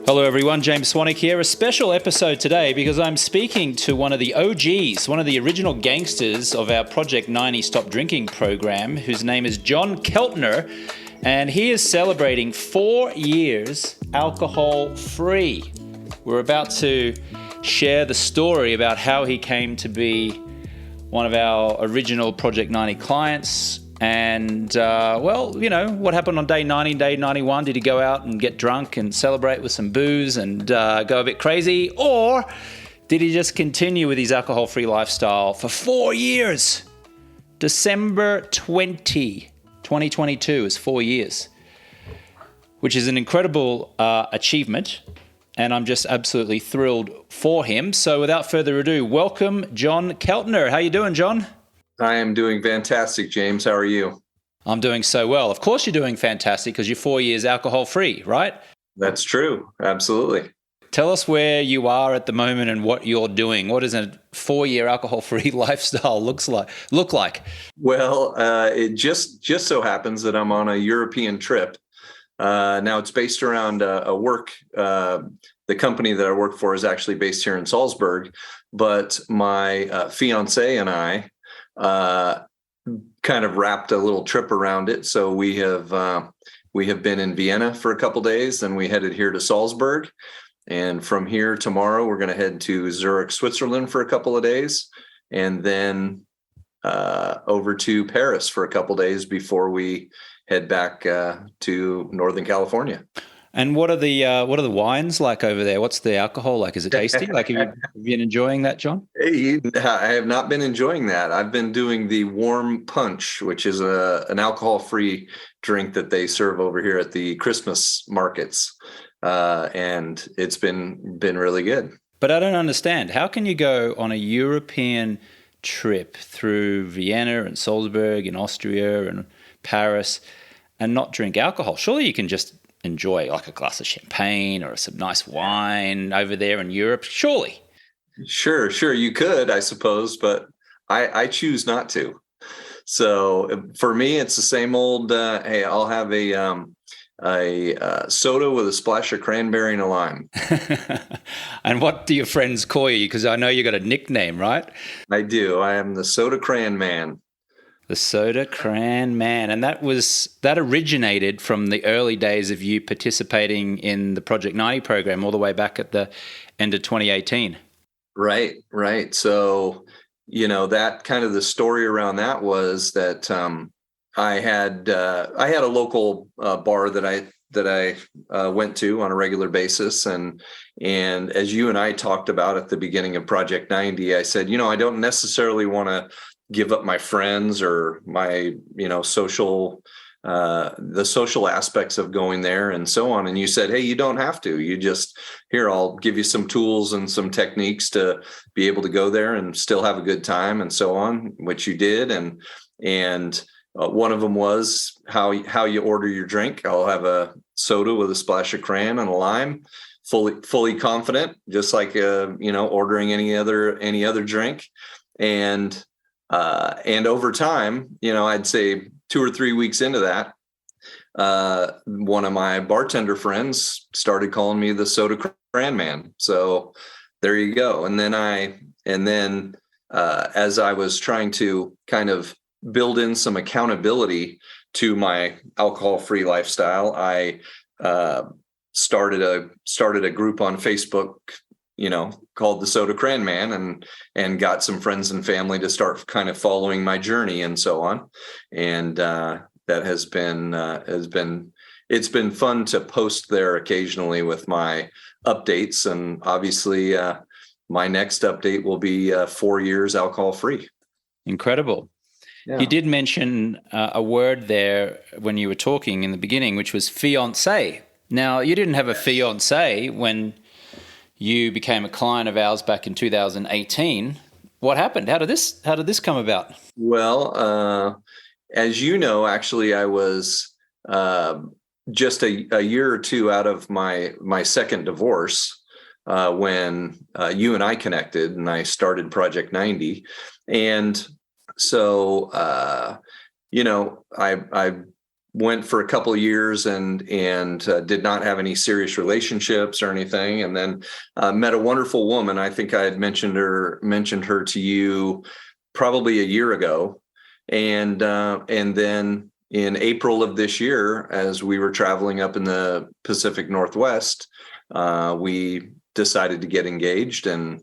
Hello everyone, James Swanwick here. A special episode today because I'm speaking to one of the OGs, one of the original gangsters of our Project 90 Stop Drinking program, whose name is John Keltner, and he is celebrating 4 years alcohol-free. We're about to share the story about how he came to be one of our original Project 90 clients. And, what happened on day 90, day 91? Did he go out and get drunk and celebrate with some booze and go a bit crazy? Or did he just continue with his alcohol-free lifestyle for 4 years? December 2022 is 4 years, which is an incredible achievement. And I'm just absolutely thrilled for him. So without further ado, welcome John Keltner. How you doing, John? I am doing fantastic, James. How are you? I'm doing so well. Of course you're doing fantastic because you're 4 years alcohol-free, right? That's true. Absolutely. Tell us where you are at the moment and what you're doing. What does a 4-year alcohol-free lifestyle look like? Well, it just so happens that I'm on a European trip. Now it's based around a work. The company that I work for is actually based here in Salzburg, but my fiance and I kind of wrapped a little trip around it. So we have been in Vienna for a couple days, and we headed here to Salzburg. And from here tomorrow, we're going to head to Zurich, Switzerland for a couple of days, and then over to Paris for a couple days before we head back to Northern California. And what are the wines like over there? What's the alcohol like? Is it tasty? Like, have you been enjoying that, John? Hey, I have not been enjoying that. I've been doing the warm punch, which is an alcohol-free drink that they serve over here at the Christmas markets, and it's been really good. But I don't understand. How can you go on a European trip through Vienna and Salzburg and Austria and Paris and not drink alcohol? Surely you can just enjoy like a glass of champagne or some nice wine over there in Europe, surely. Sure, you could, I suppose, but I choose not to. So for me, it's the same old, hey, I'll have a soda with a splash of cranberry and a lime. And what do your friends call you? Because I know you got a nickname, right? I do. I am the Soda Cran Man. The Soda Cran Man. And that originated from the early days of you participating in the Project 90 program all the way back at the end of 2018. Right. So, that kind of the story around that was that I had a local bar that I went to on a regular basis. And as you and I talked about at the beginning of Project 90, I said, I don't necessarily want to give up my friends or my, social, the social aspects of going there and so on. And you said, hey, you don't have to. I'll give you some tools and some techniques to be able to go there and still have a good time and so on, which you did. And one of them was how you order your drink. I'll have a soda with a splash of cran and a lime, fully confident, just like, ordering any other drink. And over time, I'd say 2 or 3 weeks into that, one of my bartender friends started calling me the Soda Cran Man. So there you go. And then as I was trying to kind of build in some accountability to my alcohol-free lifestyle, I started a group on Facebook, called the Soda Cran Man, and got some friends and family to start kind of following my journey and so on. And that has been it's been fun to post there occasionally with my updates. And obviously my next update will be 4 years alcohol free. Incredible. Yeah. You did mention a word there when you were talking in the beginning, which was fiancé. Now, you didn't have a fiancé when you became a client of ours back in 2018. What happened? How did this come about? Well, as you know, actually, I was just a year or two out of my second divorce when you and I connected, and I started Project 90. And so, I went for a couple of years and did not have any serious relationships or anything, and then met a wonderful woman. I think I had mentioned her to you probably a year ago, and then in April of this year, as we were traveling up in the Pacific Northwest, we decided to get engaged, and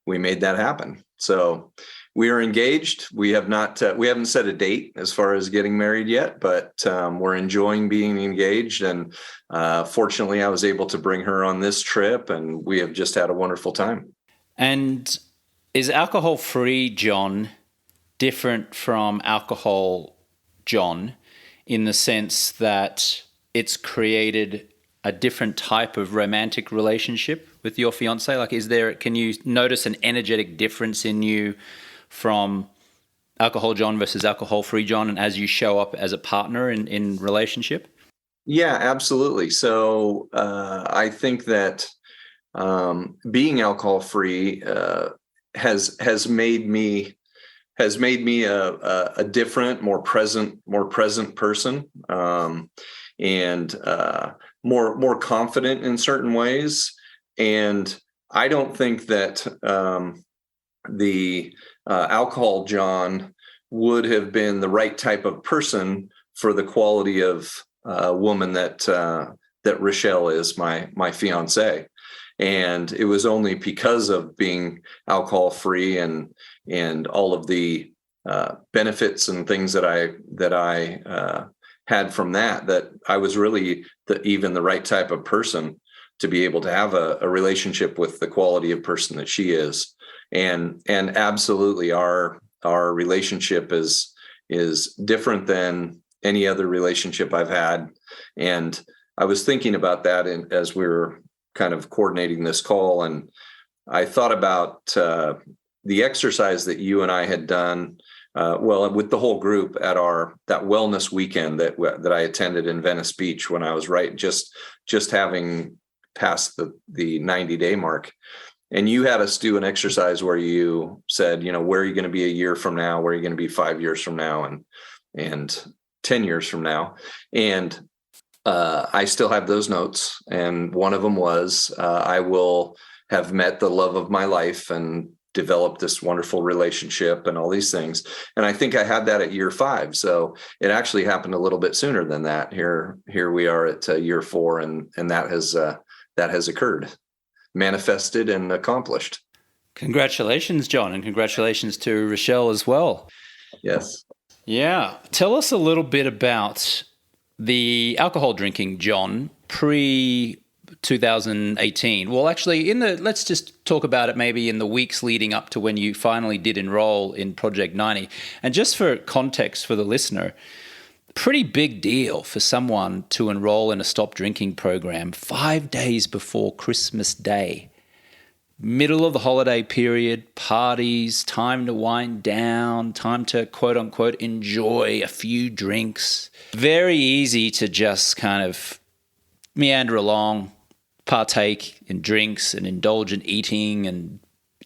we made that happen. So we are engaged. We haven't set a date as far as getting married yet, but we're enjoying being engaged. And fortunately, I was able to bring her on this trip, and we have just had a wonderful time. And is alcohol-free John different from alcohol John in the sense that it's created a different type of romantic relationship with your fiance? Like, can you notice an energetic difference in you from alcohol John versus alcohol-free John, and as you show up as a partner in relationship? Yeah, absolutely. So I think that being alcohol-free has made me a different, more present person, and more confident in certain ways. And I don't think that the alcohol John would have been the right type of person for the quality of woman that Rochelle is, my fiance. And it was only because of being alcohol free and all of the benefits and things that I had from that I was really even the right type of person to be able to have a relationship with the quality of person that she is. And absolutely our relationship is different than any other relationship I've had. And I was thinking about that as we were kind of coordinating this call, and I thought about the exercise that you and I had done with the whole group at that wellness weekend that I attended in Venice Beach when I was just having passed the 90-day mark. And you had us do an exercise where you said, where are you going to be a year from now? Where are you going to be 5 years from now? And 10 years from now? And I still have those notes. And one of them was, I will have met the love of my life and developed this wonderful relationship and all these things. And I think I had that at year 5. So it actually happened a little bit sooner than that. Here we are at year 4, and that has occurred, manifested and accomplished. Congratulations, John, and congratulations to Rochelle as well. Yes. Yeah. Tell us a little bit about the alcohol drinking, John, pre-2018. Well, actually, let's just talk about it maybe in the weeks leading up to when you finally did enroll in Project 90. And just for context for the listener, pretty big deal for someone to enroll in a stop drinking program 5 days before Christmas Day. Middle of the holiday period, parties, time to wind down, time to quote unquote enjoy a few drinks. Very easy to just kind of meander along, partake in drinks and indulgent eating and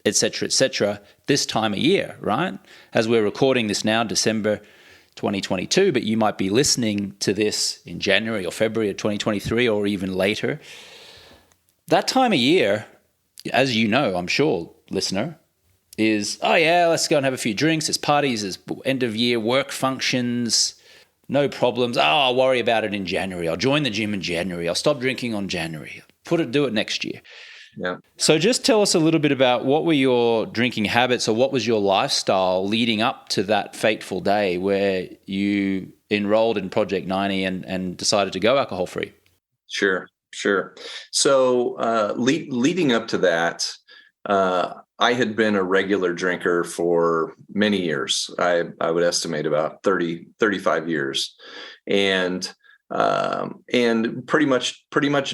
et cetera, this time of year, right? As we're recording this now, December 2022, but you might be listening to this in January or February of 2023 or even later. That time of year, as you know, I'm sure, listener, is, oh yeah, let's go and have a few drinks. There's parties, there's end of year work functions, no problems. Oh, I'll worry about it in January. I'll join the gym in January. I'll stop drinking on January. Do it next year. Yeah. So just tell us a little bit about what were your drinking habits, or what was your lifestyle leading up to that fateful day where you enrolled in Project 90 and decided to go alcohol free? Sure. So leading up to that, I had been a regular drinker for many years. I would estimate about 35 years, and pretty much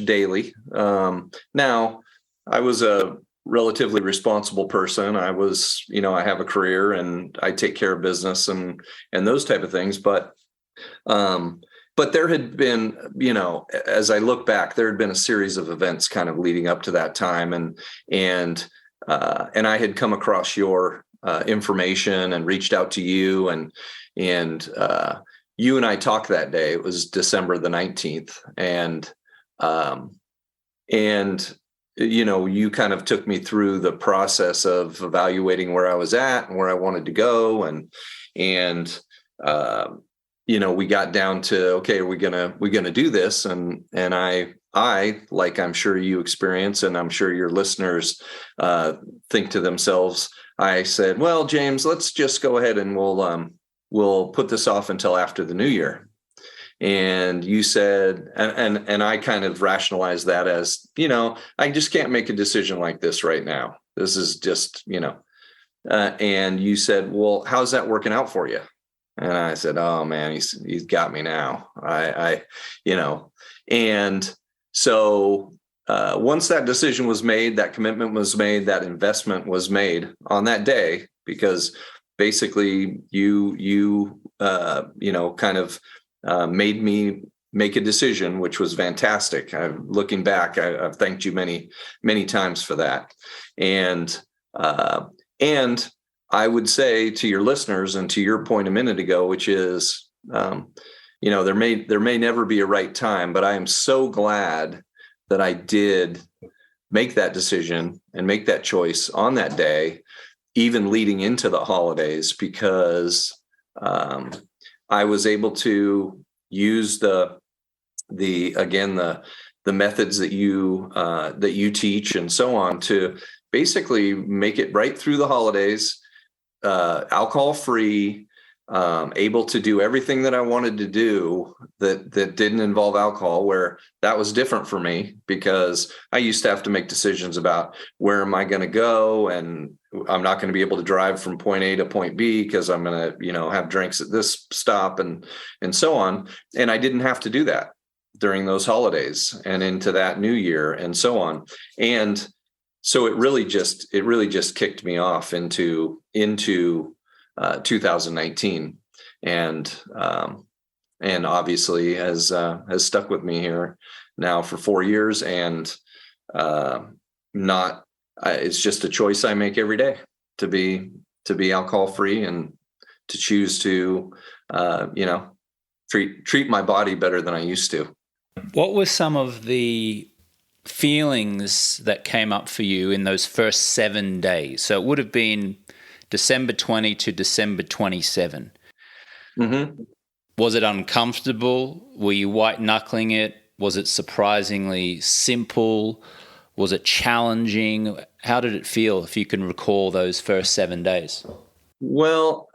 daily. Now, I was a relatively responsible person. I was, I have a career and I take care of business and those type of things. But there had been, as I look back, there had been a series of events kind of leading up to that time, and I had come across your information and reached out to you, and you and I talked that day. It was December the 19th. And you kind of took me through the process of evaluating where I was at and where I wanted to go. And we got down to, okay, we're gonna do this. And I, like I'm sure you experience, and I'm sure your listeners think to themselves, I said, well, James, let's just go ahead and we'll put this off until after the new year. And you said, and I kind of rationalized that as, I just can't make a decision like this right now. This is just, and you said, well, how's that working out for you? And I said, oh man, he's got me now. And so once that decision was made, that commitment was made, that investment was made on that day, because basically you kind of made me make a decision, which was fantastic. Looking back, I've thanked you many, many times for that. And I would say to your listeners, and to your point a minute ago, which is, there may never be a right time, but I am so glad that I did make that decision and make that choice on that day, even leading into the holidays, because I was able to use the methods that you teach and so on to basically make it right through the holidays, alcohol free, able to do everything that I wanted to do that didn't involve alcohol, where that was different for me, because I used to have to make decisions about where am I going to go, and I'm not going to be able to drive from point A to point B because I'm going to, have drinks at this stop and so on. And I didn't have to do that during those holidays and into that new year and so on. And so it really just kicked me off into 2019, and obviously has stuck with me here now for 4 years, and it's just a choice I make every day to be alcohol free, and to choose to treat my body better than I used to. What were some of the feelings that came up for you in those first 7 days? So it would have been December 20 to December 27. Mm-hmm. Was it uncomfortable? Were you white knuckling it? Was it surprisingly simple? Was it challenging? How did it feel, if you can recall those first 7 days? Well,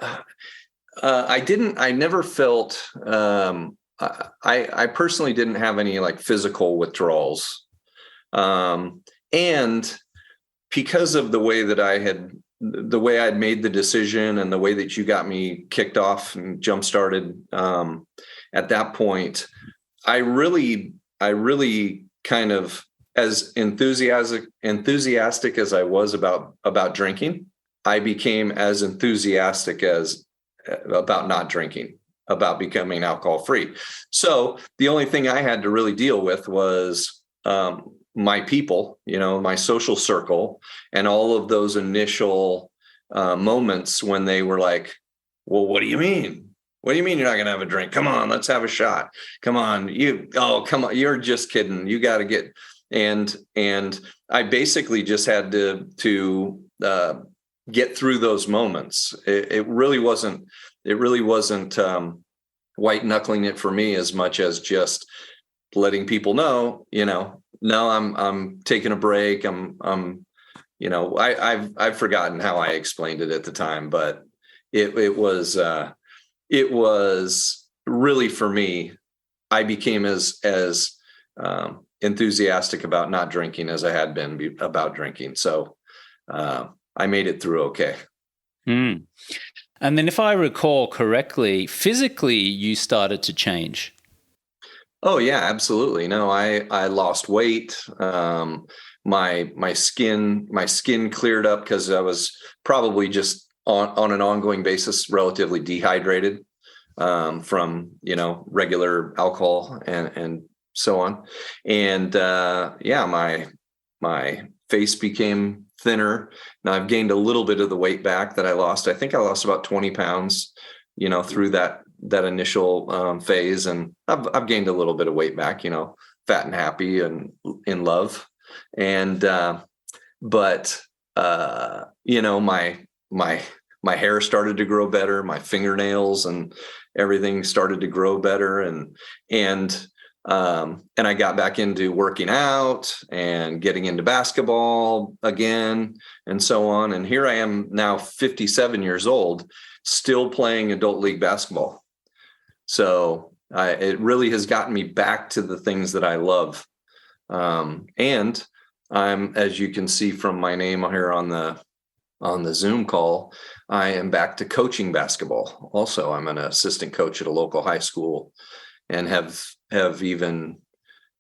I never felt, I personally didn't have any like physical withdrawals. And because of the way I'd made the decision, and the way that you got me kicked off and jump started, at that point, I really kind of, as enthusiastic as I was about drinking, I became as enthusiastic as about not drinking, about becoming alcohol free. So the only thing I had to really deal with was my people, my social circle, and all of those initial moments when they were like, well, what do you mean? What do you mean you're not going to have a drink? Come on, let's have a shot. Come on, come on, you're just kidding. You got to get, and I basically just had to get through those moments. It really wasn't white knuckling it for me, as much as just letting people know, no, I'm taking a break. I've forgotten how I explained it at the time, but it was really, for me, I became as enthusiastic about not drinking as I had been about drinking. So I made it through okay. Mm. And then, if I recall correctly, physically you started to change. Oh yeah, absolutely. No, I lost weight. My skin cleared up, because I was probably just on an ongoing basis relatively dehydrated from regular alcohol and so on. And my face became thinner. Now I've gained a little bit of the weight back that I lost. I think I lost about 20 pounds, through that that initial phase, and I've gained a little bit of weight back, fat and happy and in love. And but my hair started to grow better, my fingernails and everything started to grow better, and I got back into working out and getting into basketball again and so on. And here I am now 57 years old, still playing adult league basketball. So it really has gotten me back to the things that I love. And I'm, as you can see from my name here on the Zoom call, I am back to coaching basketball. Also, I'm an assistant coach at a local high school and have even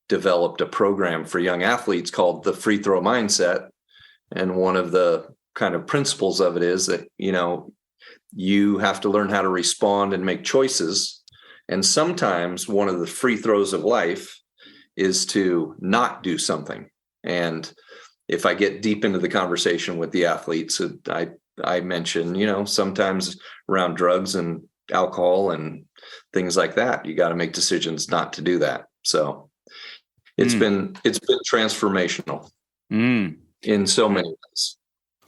developed a program for young athletes called the free throw mindset. And one of the kind of principles of it is that, you have to learn how to respond and make choices. And sometimes one of the free throws of life is to not do something. And if I get deep into the conversation with the athletes, I mention, sometimes around drugs and alcohol and things like that, you got to make decisions not to do that. So it's been transformational in so many ways.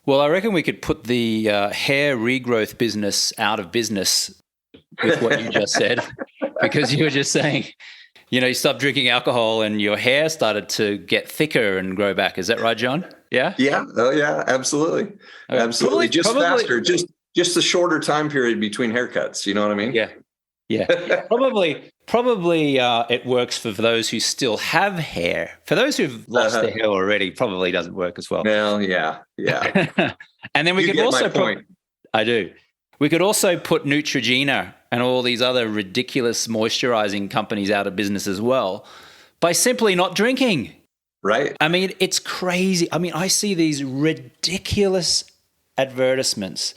Well, I reckon we could put the hair regrowth business out of business with what you just said, because you were just saying, you stopped drinking alcohol and your hair started to get thicker and grow back. Is that right, John? Yeah? Yeah. Oh, yeah, absolutely. Okay. Absolutely. Probably, faster, just the shorter time period between haircuts. You know what I mean? Yeah. Yeah. Probably it works for those who still have hair. For those who've lost their hair already, probably doesn't work as well. Well, yeah. And then we could also point. I do. We could also put Neutrogena and all these other ridiculous moisturizing companies out of business as well by simply not drinking. Right. I mean, it's crazy. I mean, I see these ridiculous advertisements.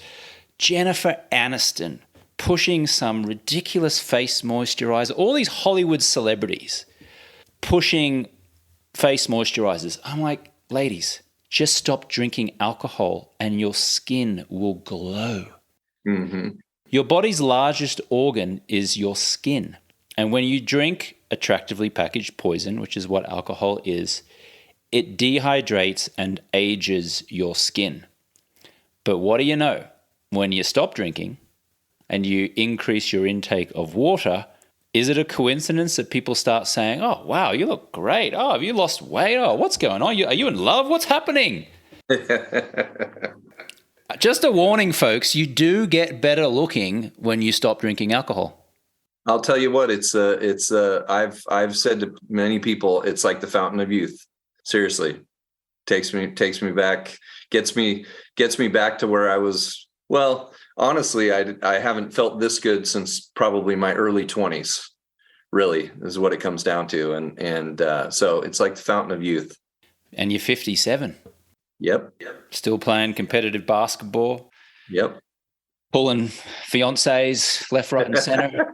Jennifer Aniston pushing some ridiculous face moisturizer. All these Hollywood celebrities pushing face moisturizers. I'm like, ladies, just stop drinking alcohol and your skin will glow. Mm-hmm. Your body's largest organ is your skin. And when you drink attractively packaged poison, which is what alcohol is, it dehydrates and ages your skin. But what do you know? When you stop drinking and you increase your intake of water, is it a coincidence that people start saying, oh, wow, you look great. Oh, have you lost weight? Oh, what's going on? Are you in love? What's happening? Just a warning, folks, you do get better looking when you stop drinking alcohol. I'll tell you what, I've said to many people, it's like the fountain of youth. Seriously, takes me back, gets me back to where I was. Well, honestly, I haven't felt this good since probably my early 20s. Really, is what it comes down to, and so it's like the fountain of youth. And you're 57. Yep. Still playing competitive basketball. Yep. Pulling fiancés left, right, and center.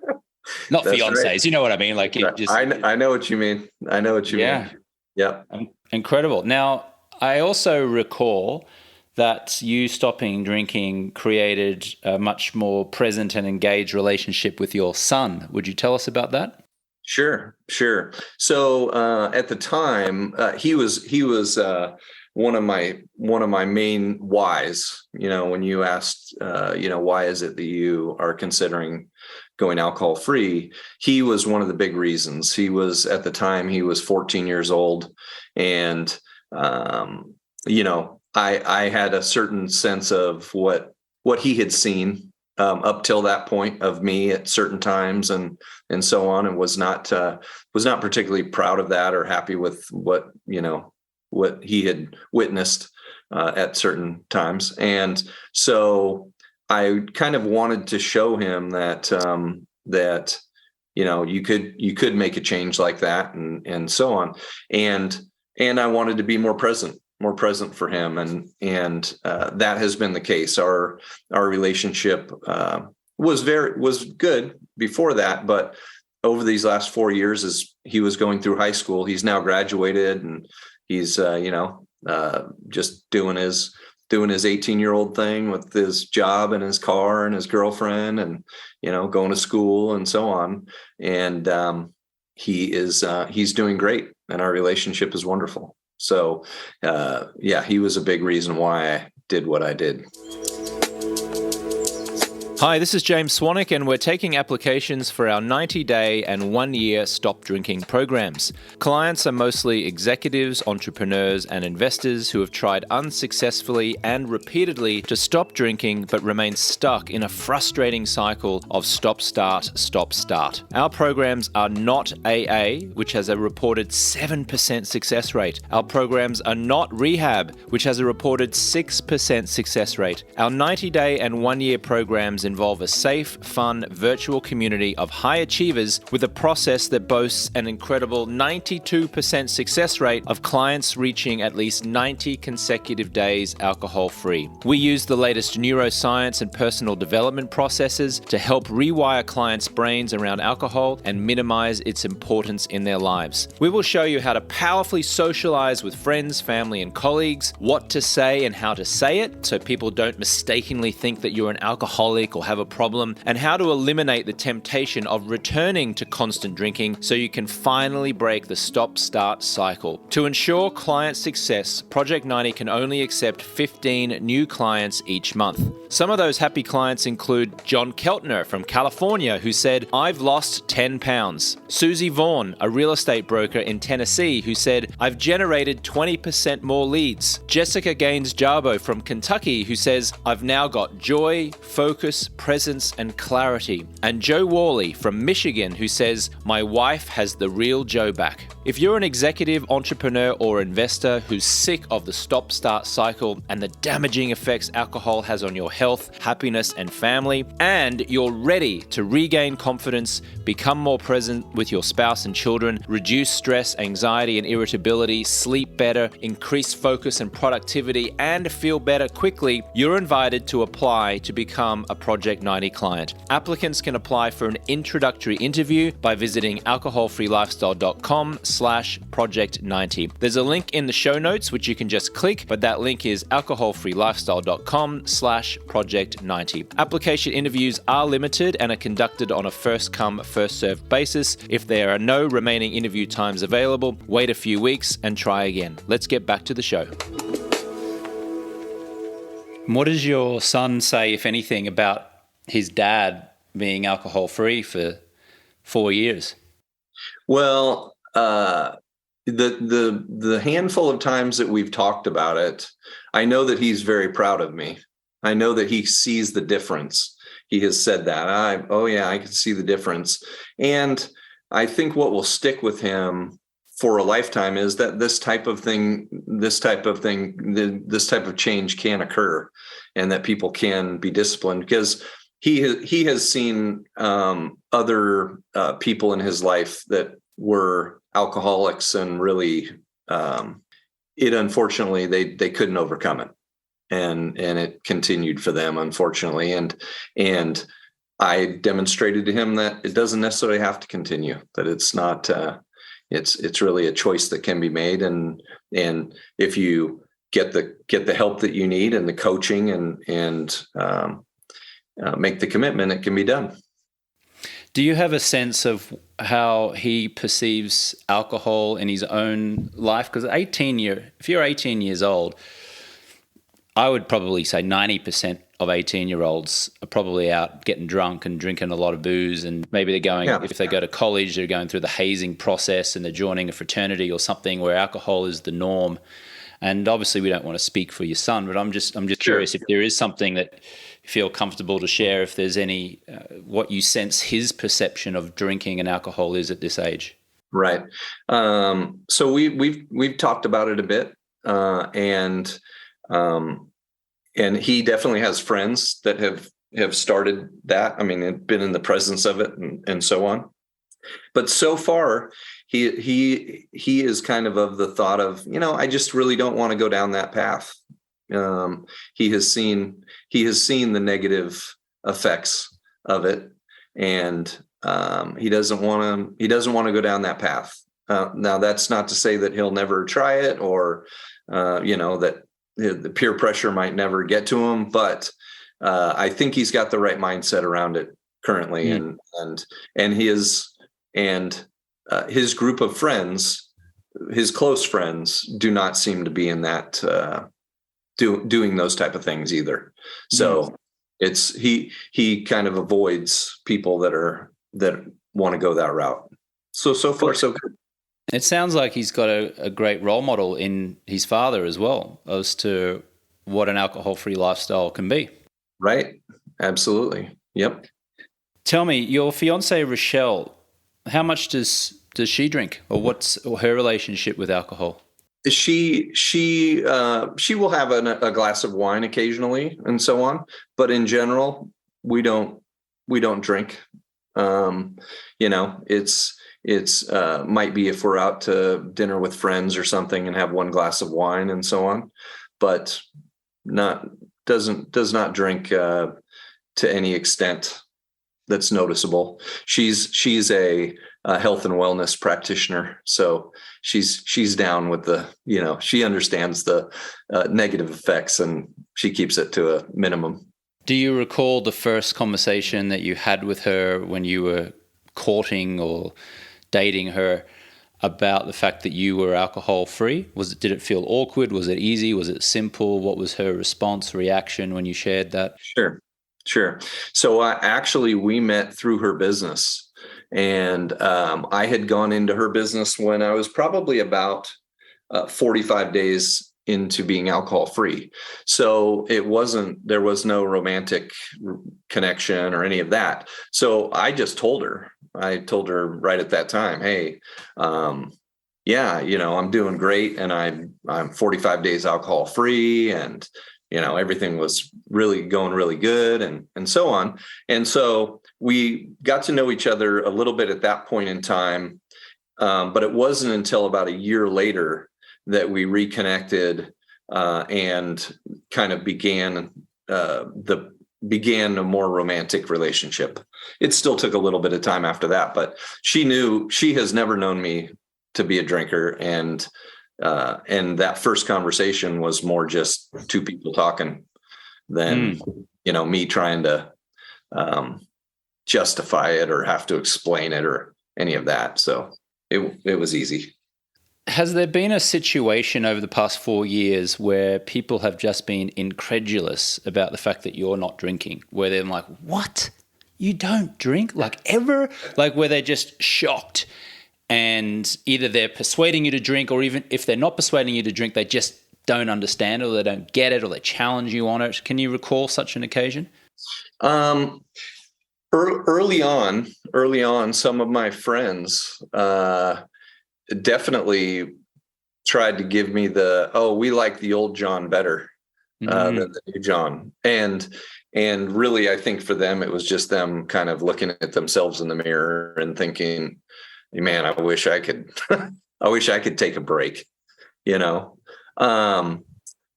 Not that's fiancés, right. You know what I mean? Like it just. I know what you mean. Yeah. Mean. Yeah. Incredible. Now, I also recall that you stopping drinking created a much more present and engaged relationship with your son. Would you tell us about that? Sure. So at the time, he was one of my main whys. When you asked, why is it that you are considering going alcohol free? He was one of the big reasons. At the time he was 14 years old, and I had a certain sense of what he had seen up till that point of me at certain times and so on, and was not particularly proud of that or happy with what he had witnessed at certain times. And so I kind of wanted to show him that you could make a change like that and so on. And I wanted to be more present for him. And that has been the case. Our relationship was good before that, but over these last 4 years, as he was going through high school, he's now graduated and he's, just doing his doing his 18-year-old thing with his job and his car and his girlfriend and, going to school and so on. And he's doing great, and our relationship is wonderful. So, he was a big reason why I did what I did. Hi, this is James Swanwick, and we're taking applications for our 90-day and 1-year stop drinking programs. Clients are mostly executives, entrepreneurs, and investors who have tried unsuccessfully and repeatedly to stop drinking but remain stuck in a frustrating cycle of stop-start, stop-start. Our programs are not AA, which has a reported 7% success rate. Our programs are not rehab, which has a reported 6% success rate. Our 90-day and 1-year programs involve a safe, fun, virtual community of high achievers with a process that boasts an incredible 92% success rate of clients reaching at least 90 consecutive days alcohol-free. We use the latest neuroscience and personal development processes to help rewire clients' brains around alcohol and minimize its importance in their lives. We will show you how to powerfully socialize with friends, family, and colleagues, what to say and how to say it so people don't mistakenly think that you're an alcoholic or have a problem, and how to eliminate the temptation of returning to constant drinking so you can finally break the stop-start cycle. To ensure client success, Project 90 can only accept 15 new clients each month. Some of those happy clients include John Keltner from California, who said, "I've lost 10 pounds." Susie Vaughn, a real estate broker in Tennessee, who said, "I've generated 20% more leads." Jessica Gaines-Jarbo from Kentucky, who says, "I've now got joy, focus, presence, and clarity." And Joe Worley from Michigan, who says, "My wife has the real Joe back." If you're an executive, entrepreneur, or investor who's sick of the stop-start cycle and the damaging effects alcohol has on your health, happiness, and family, and you're ready to regain confidence, become more present with your spouse and children, reduce stress, anxiety, and irritability, sleep better, increase focus and productivity, and feel better quickly, you're invited to apply to become a Project 90 client. Applicants can apply for an introductory interview by visiting alcoholfreelifestyle.com/project90. There's a link in the show notes which you can just click, but that link is alcoholfreelifestyle.com/project90. Application interviews are limited and are conducted on a first-come, first-served basis. If there are no remaining interview times available, wait a few weeks and try again. Let's get back to the show. What does your son say, if anything, about his dad being alcohol-free for 4 years? Well, the handful of times that we've talked about it, I know that he's very proud of me. I know that he sees the difference. He has said that. I can see the difference. And I think what will stick with him for a lifetime is that this type of change can occur, and that people can be disciplined, because he has seen other people in his life that were alcoholics, and really, unfortunately they couldn't overcome it, and it continued for them, unfortunately. And I demonstrated to him that it doesn't necessarily have to continue. That it's not. It's really a choice that can be made, and if you get the help that you need and the coaching and make the commitment, it can be done. Do you have a sense of how he perceives alcohol in his own life? Because if you're 18 years old, I would probably say 90% of 18-year-olds are probably out getting drunk and drinking a lot of booze, and maybe they're going, if they go to college, they're going through the hazing process and they're joining a fraternity or something where alcohol is the norm. And obviously we don't want to speak for your son, but I'm just curious if there is something that you feel comfortable to share, if there's any, what you sense his perception of drinking and alcohol is at this age. Right. So we've talked about it a bit, and he definitely has friends that have started that. I mean, been in the presence of it and so on. But so far, he is kind of the thought of, I just really don't want to go down that path. He has seen the negative effects of it, and he doesn't want to go down that path. Now, that's not to say that he'll never try it, or that the peer pressure might never get to him, but I think he's got the right mindset around it currently, Mm. and his group of friends, his close friends, do not seem to be in that doing those type of things either. So it's he kind of avoids people that want to go that route. So far so good. It sounds like he's got a great role model in his father as well as to what an alcohol-free lifestyle can be. Right. Absolutely. Yep. Tell me, your fiancée Rochelle, how much does she drink, or what's her relationship with alcohol? She will have a glass of wine occasionally and so on, but in general, we don't drink. It's might be if we're out to dinner with friends or something and have one glass of wine and so on, but does not drink to any extent that's noticeable. She's a health and wellness practitioner, so she's down with the, she understands the negative effects, and she keeps it to a minimum. Do you recall the first conversation that you had with her when you were courting or dating her about the fact that you were alcohol free? Did it feel awkward? Was it easy? Was it simple? What was her response, reaction when you shared that? Sure. So actually, we met through her business, and I had gone into her business when I was probably about 45 days into being alcohol free. So there was no romantic connection or any of that. So I just told her right at that time, hey, I'm doing great, and I'm 45 days alcohol free, and everything was really going really good, and so on. And so we got to know each other a little bit at that point in time. But it wasn't until about a year later that we reconnected and kind of began a more romantic relationship. It still took a little bit of time after that, but she has never known me to be a drinker, and that first conversation was more just two people talking than me trying to justify it or have to explain it or any of that. So it was easy. Has there been a situation over the past 4 years where people have just been incredulous about the fact that you're not drinking, where they're like, what? You don't drink? Like, ever? Like, where they're just shocked, and either they're persuading you to drink, or even if they're not persuading you to drink, they just don't understand, or they don't get it, or they challenge you on it. Can you recall such an occasion? Early on, some of my friends definitely tried to give me we like the old John better than the new John. And really, I think for them, it was just them kind of looking at themselves in the mirror and thinking, man, I wish I could, take a break,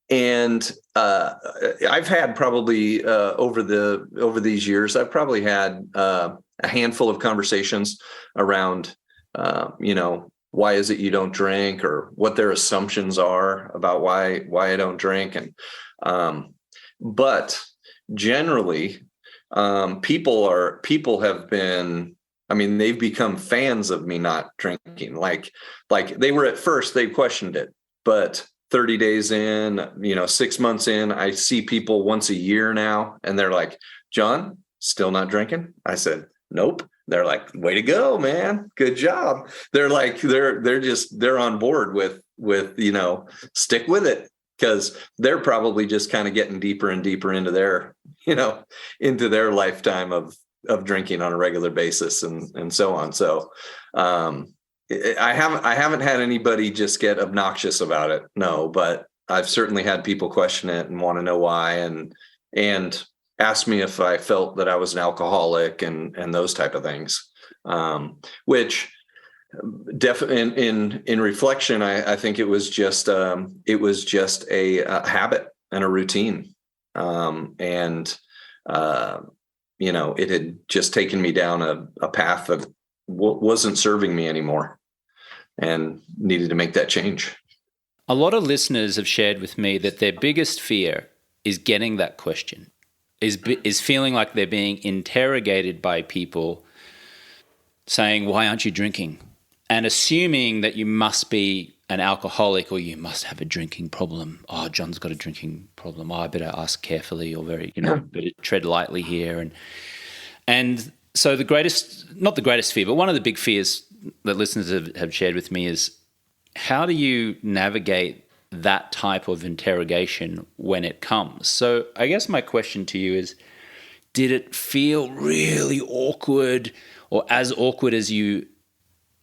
and I've had probably over these years, I've probably had a handful of conversations around, why is it you don't drink, or what their assumptions are about why I don't drink. And, but generally, people have been, they've become fans of me not drinking. Like they were at first, they questioned it, but 30 days in, 6 months in, I see people once a year now, and they're like, John, still not drinking? I said, nope. They're like, way to go, man. Good job. They're like, they're on board with, stick with it, because they're probably just kind of getting deeper and deeper into their, into their lifetime of drinking on a regular basis and so on. So, I haven't had anybody just get obnoxious about it. No, but I've certainly had people question it and want to know why, and ask me if I felt that I was an alcoholic and those type of things, which definitely in reflection, I think it was just a habit and a routine. It had just taken me down a path that wasn't serving me anymore, and needed to make that change. A lot of listeners have shared with me that their biggest fear is getting that question, is feeling like they're being interrogated by people saying, "Why aren't you drinking?" and assuming that you must be an alcoholic or you must have a drinking problem. Oh, John's got a drinking problem. Oh, I better ask carefully, or better tread lightly here. And so not the greatest fear, but one of the big fears that listeners have shared with me is, how do you navigate that type of interrogation when it comes? So I guess my question to you is, did it feel really awkward, or as awkward as you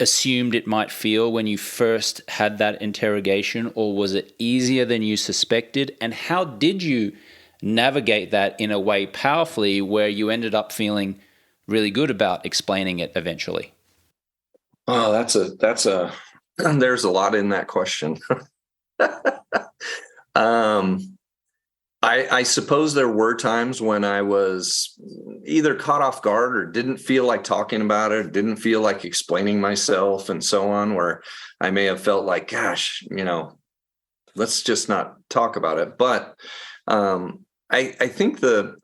assumed it might feel when you first had that interrogation, or was it easier than you suspected? And how did you navigate that in a way powerfully where you ended up feeling really good about explaining it eventually? Oh, there's a lot in that question. I suppose there were times when I was either caught off guard or didn't feel like talking about it, didn't feel like explaining myself and so on, where I may have felt like, gosh, let's just not talk about it. But I think for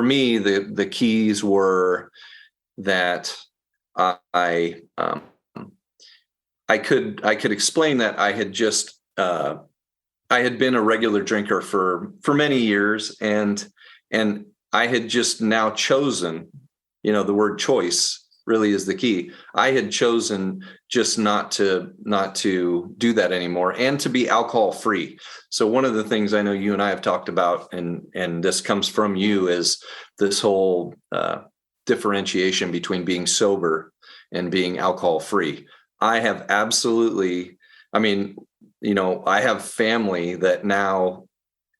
me, the keys were that I could explain that I had just I had been a regular drinker for many years, and I had just now chosen, the word choice really is the key. I had chosen just not to do that anymore, and to be alcohol free. So one of the things I know you and I have talked about, and this comes from you, is this whole differentiation between being sober and being alcohol free. I have absolutely, I have family that now,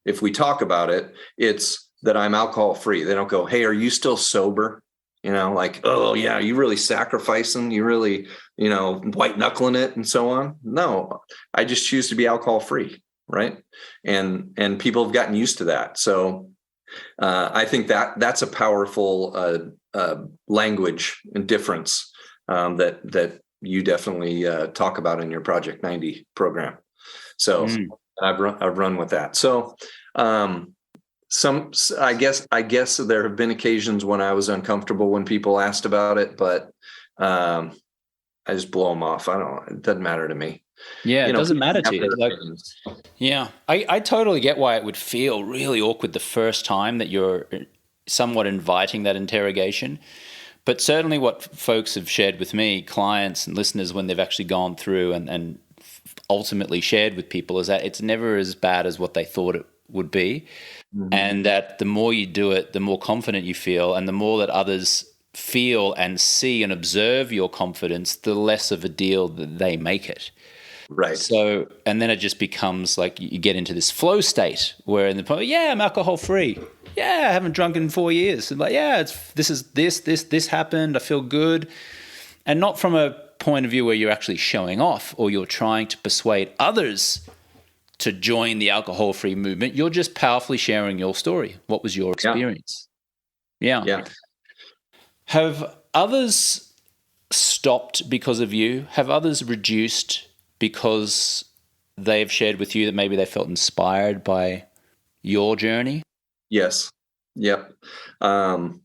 if we talk about it, it's that I'm alcohol free. They don't go, "Hey, are you still sober?" Like, "Oh yeah, you really sacrificing, you really, white knuckling it and so on." No, I just choose to be alcohol free. Right. And people have gotten used to that. So I think that's a powerful language and difference that you definitely talk about in your Project 90 program. So I've run with that. So I guess there have been occasions when I was uncomfortable when people asked about it, but I just blow them off. It doesn't matter to me. Yeah, it doesn't matter to you. Yeah, I totally get why it would feel really awkward the first time that you're somewhat inviting that interrogation. But certainly what folks have shared with me, clients and listeners, when they've actually gone through and ultimately shared with people, is that it's never as bad as what they thought it would be. Mm-hmm. And that the more you do it, the more confident you feel, and the more that others feel and see and observe your confidence, the less of a deal that they make it. Right. So, and then it just becomes like you get into this flow state where I'm alcohol free. Yeah, I haven't drunk in 4 years. And this happened. I feel good. And not from a point of view where you're actually showing off or you're trying to persuade others to join the alcohol-free movement. You're just powerfully sharing your story. What was your experience? Yeah. Have others stopped because of you? Have others reduced because they've shared with you that maybe they felt inspired by your journey? Yes. Yep. And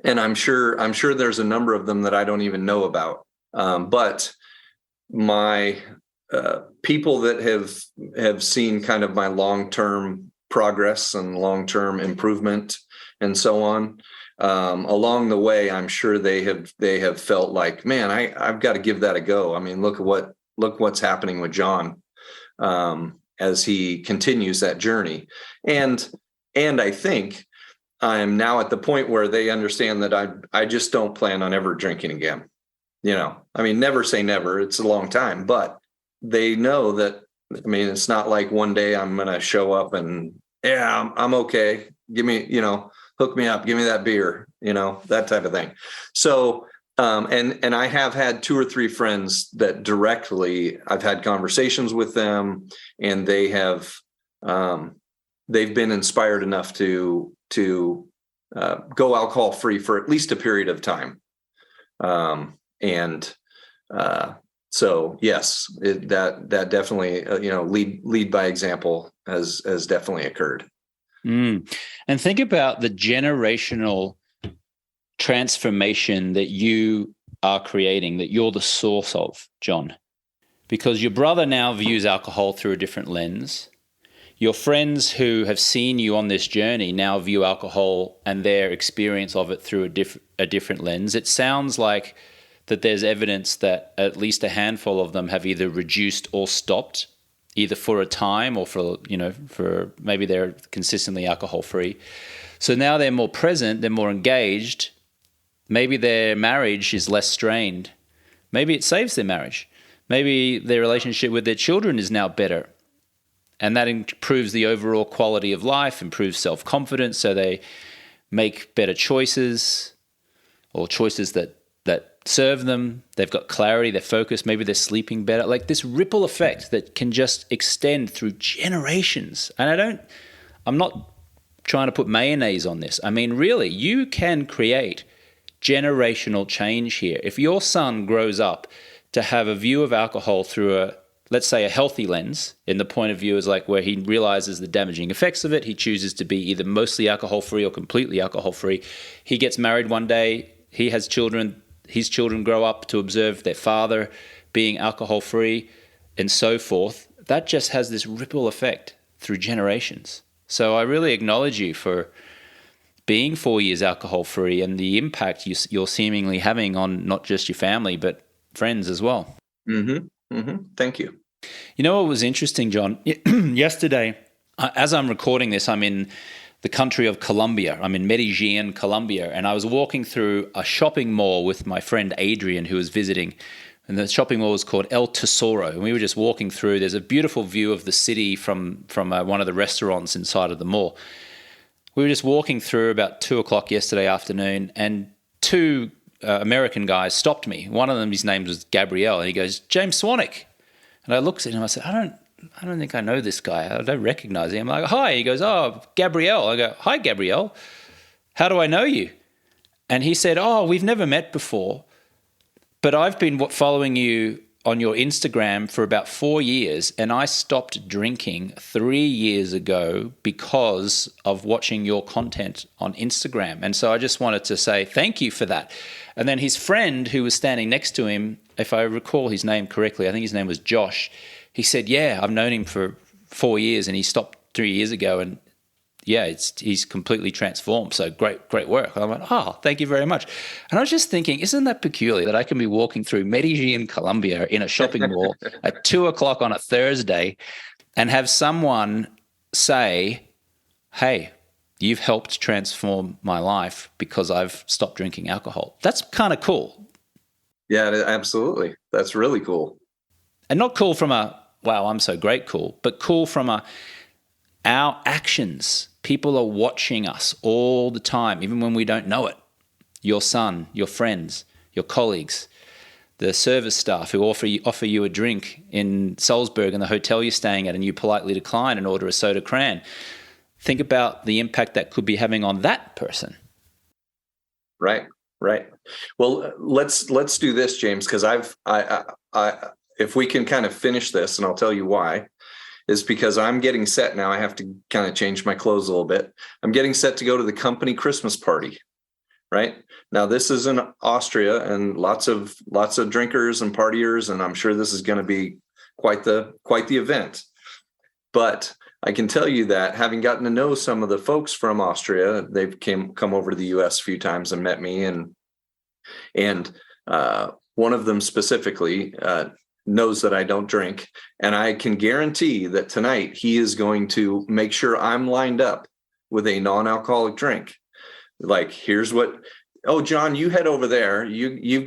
I'm sure there's a number of them that I don't even know about. But my people that have seen kind of my long-term progress and long-term improvement and so on, along the way, I'm sure they have felt like, man, I've got to give that a go. I mean, look what's happening with John as he continues that journey. And I think I'm now at the point where they understand that I just don't plan on ever drinking again. Never say never. It's a long time, but they know that, it's not like one day I'm going to show up and I'm okay. Give me, hook me up, give me that beer, that type of thing. So, and I have had 2 or 3 friends that directly I've had conversations with them, and they have, they've been inspired enough to go alcohol free for at least a period of time. So yes, that definitely, lead by example has definitely occurred. And think about the generational transformation that you are creating, that you're the source of, John, because your brother now views alcohol through a different lens. Your friends who have seen you on this journey now view alcohol and their experience of it through a different lens. It sounds like that there's evidence that at least a handful of them have either reduced or stopped, either for a time or for maybe they're consistently alcohol free. So now they're more present, they're more engaged. Maybe their marriage is less strained. Maybe it saves their marriage. Maybe their relationship with their children is now better. And that improves the overall quality of life, improves self-confidence, so they make better choices or choices that serve them. They've got clarity, they're focused, maybe they're sleeping better. Like this ripple effect that can just extend through generations. And I'm not trying to put mayonnaise on this. I mean, really, you can create generational change here. If your son grows up to have a view of alcohol through let's say a healthy lens, in the point of view is like where he realizes the damaging effects of it, he chooses to be either mostly alcohol-free or completely alcohol-free. He gets married one day, he has children, his children grow up to observe their father being alcohol-free and so forth. That just has this ripple effect through generations. So I really acknowledge you for being 4 years alcohol-free and the impact you're seemingly having on not just your family, but friends as well. Mm-hmm. Mm-hmm. Thank you. You know what was interesting, John? Yesterday, as I'm recording this, I'm in the country of Colombia. I'm in Medellin, Colombia, and I was walking through a shopping mall with my friend Adrian, who was visiting, and the shopping mall was called El Tesoro, and we were just walking through. There's a beautiful view of the city from one of the restaurants inside of the mall. We were just walking through about 2:00 yesterday afternoon, and two American guys stopped me. One of them, his name was Gabrielle, and he goes, "James Swanwick." And I looked at him, I said, I don't think I know this guy. I don't recognize him. I'm like, "Hi." He goes, "Oh, Gabrielle." I go, "Hi, Gabrielle. How do I know you?" And he said, "Oh, we've never met before, but I've been following you on your Instagram for about 4 years, and I stopped drinking 3 years ago because of watching your content on Instagram. And so I just wanted to say thank you for that." And then his friend who was standing next to him, if I recall his name correctly, I think his name was Josh, he said, "Yeah, I've known him for 4 years and he stopped 3 years ago, and yeah, he's completely transformed. So great work." And I went, "Oh, thank you very much." And I was just thinking, isn't that peculiar that I can be walking through Medellin, Colombia in a shopping mall at 2:00 on a Thursday and have someone say, "Hey, you've helped transform my life because I've stopped drinking alcohol." That's kind of cool. Yeah, absolutely. That's really cool. And not cool from wow, I'm so great cool, but cool from our actions. People are watching us all the time, even when we don't know it. Your son, your friends, your colleagues, the service staff who offer you a drink in Salzburg in the hotel you're staying at, and you politely decline and order a soda cran. Think about the impact that could be having on that person. Right. Well, let's do this, James, because if we can kind of finish this, and I'll tell you why, is because I'm getting set now. I have to kind of change my clothes a little bit. I'm getting set to go to the company Christmas party. Right now, this is in Austria, and lots of drinkers and partiers, and I'm sure this is going to be quite the event. But I can tell you that having gotten to know some of the folks from Austria, they've come over to the U.S. a few times and met me, and one of them specifically knows that I don't drink, and I can guarantee that tonight he is going to make sure I'm lined up with a non-alcoholic drink. Like, here's what, "Oh, John, you head over there. we've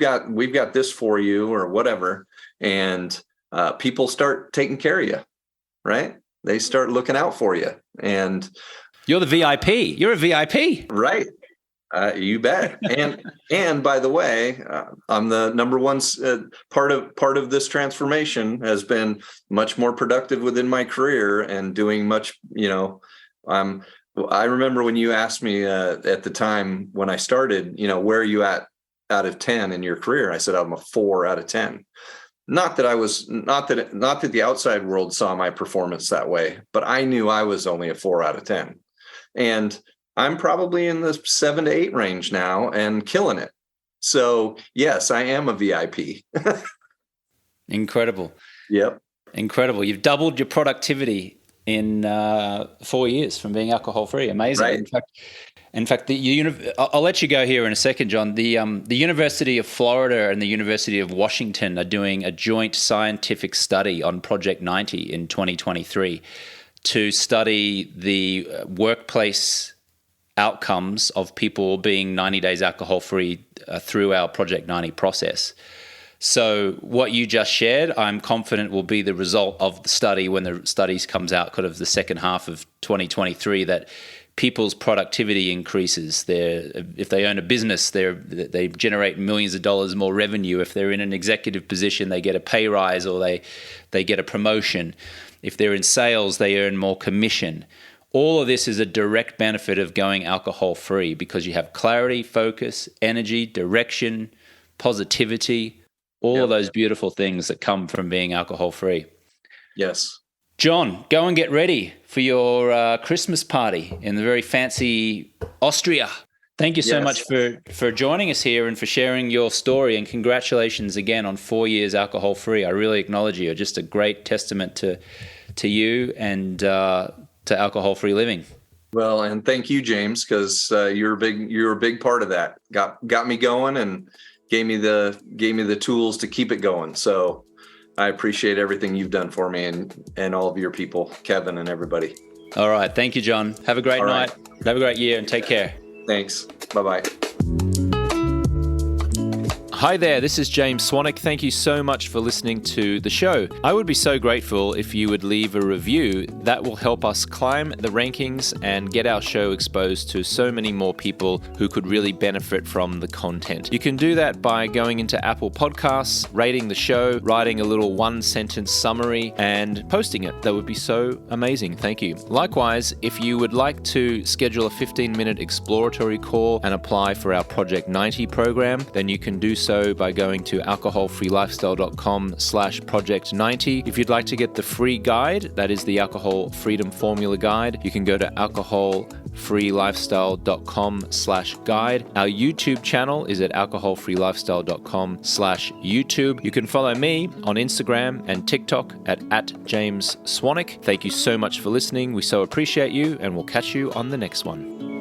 got this for you," or whatever, and people start taking care of you, right? They start looking out for you, and you're the VIP. You're a VIP, right? You bet. And by the way, I'm the number one part of this transformation has been much more productive within my career and doing much. I remember when you asked me at the time when I started, where are you at out of 10 in your career? I said I'm a 4 out of 10. not that the outside world saw my performance that way, but I knew I was only a 4 out of 10. And I'm probably in the 7 to 8 range now and killing it. So yes, I am a VIP. Incredible. Yep. Incredible. You've doubled your productivity in 4 years from being alcohol free. Amazing. Right. In fact, I'll let you go here in a second, John. The University of Florida and the University of Washington are doing a joint scientific study on Project 90 in 2023 to study the workplace outcomes of people being 90 days alcohol free through our Project 90 process. So what you just shared, I'm confident will be the result of the study when the studies comes out kind of the second half of 2023, that people's productivity increases. If they own a business, they generate millions of dollars more revenue. If they're in an executive position, they get a pay rise or they get a promotion. If they're in sales, they earn more commission. All of this is a direct benefit of going alcohol free because you have clarity, focus, energy, direction, positivity, all of those beautiful things that come from being alcohol free. Yes. John, go and get ready for your Christmas party in the very fancy Austria. Thank you so much for joining us here and for sharing your story, and congratulations again on 4 years alcohol free. I really acknowledge you. You're just a great testament to you and to alcohol free living. Well, and thank you, James, because you're a big part of that. Got me going and gave me the tools to keep it going. So I appreciate everything you've done for me and all of your people, Kevin and everybody. All right. Thank you, John. Have a great night. Have a great year and take care. Thanks. Bye-bye. Hi there, this is James Swanwick. Thank you so much for listening to the show. I would be so grateful if you would leave a review. That will help us climb the rankings and get our show exposed to so many more people who could really benefit from the content. You can do that by going into Apple Podcasts, rating the show, writing a little 1-sentence summary, and posting it. That would be so amazing. Thank you. Likewise, if you would like to schedule a 15-minute exploratory call and apply for our Project 90 program, then you can do so by going to alcoholfreelifestyle.com/project90. If you'd like to get the free guide, that is the Alcohol Freedom Formula Guide, you can go to alcoholfreelifestyle.com/guide. Our YouTube channel is at alcoholfreelifestyle.com/YouTube. You can follow me on Instagram and TikTok at James Swanwick. Thank you so much for listening. We so appreciate you, and we'll catch you on the next one.